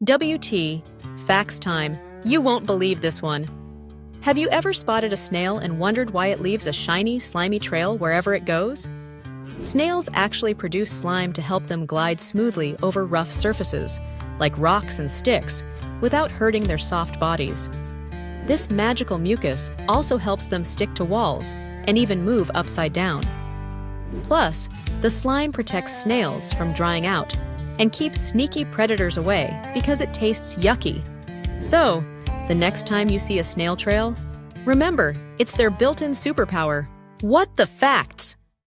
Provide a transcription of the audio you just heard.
WT, facts time. You won't believe this one. Have you ever spotted a snail and wondered why it leaves a shiny, slimy trail wherever it goes? Snails actually produce slime to help them glide smoothly over rough surfaces, like rocks and sticks, without hurting their soft bodies. This magical mucus also helps them stick to walls and even move upside down. Plus, the slime protects snails from drying out and keeps sneaky predators away because it tastes yucky. So, the next time you see a snail trail, remember, it's their built-in superpower. What the facts?